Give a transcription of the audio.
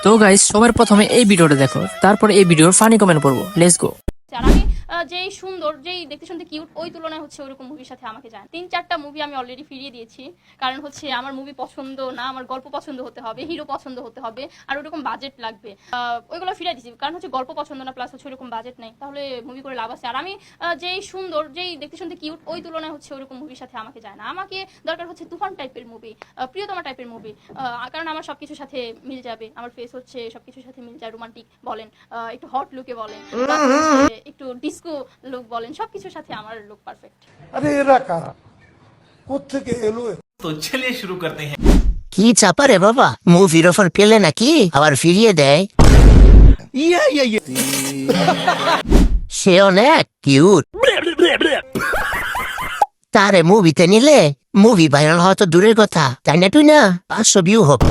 তো গাইস সবার প্রথমে এই ভিডিওটা দেখো, তারপর এই ভিডিওর ফানি কমেন্ট পড়বো। Let's go. আর আমি যেই সুন্দর যেই দেখতে শুনতে কিউট ওই তুলনায় হচ্ছে ওরকম মুভির সাথে আমাকে যায় 3-4টা মুভি আমি অলরেডি ফিরিয়ে দিয়েছি। কারণ হচ্ছে আমার মুভি পছন্দ না, আমার গল্প পছন্দ হতে হবে, হিরো পছন্দ হতে হবে, আর ওরকম বাজেট লাগবে। ওইগুলো ফিরিয়ে দিয়েছি কারণ হচ্ছে গল্প পছন্দ না, প্লাস হচ্ছে ওরকম বাজেট নেই, তাহলে মুভি করে লাভ আছে। আর আমি যেই সুন্দর যেই দেখতে শুনতে কিউট ওই তুলনায় হচ্ছে ওরকম মুভির সাথে আমাকে যায় না। আমাকে দরকার হচ্ছে তুফান টাইপের মুভি, প্রিয়তমা টাইপের মুভি, কারণ আমার সবকিছুর সাথে মিল যাবে। আমার ফেস হচ্ছে সবকিছুর সাথে মিল যায়, রোমান্টিক বলেন, একটু হট লুকে বলেন, একটু ডিস্কো লুক বলেন, সবকিছুর সাথে আমার লুক পারফেক্ট। আরে এরা কারা, কোত্থেকে এলো? तो चलिए शुरू करते हैं। কি চাপা রে বাবা, মুভির অফার পেলে নাকি আবার ফিরিয়ে দেয়? সে অনেক কিউট, তারে মুভিতে নিলে মুভি ভাইরাল হওয়া তো দূরের কথা, তাই না? তুই না 500 ভিউ হবে।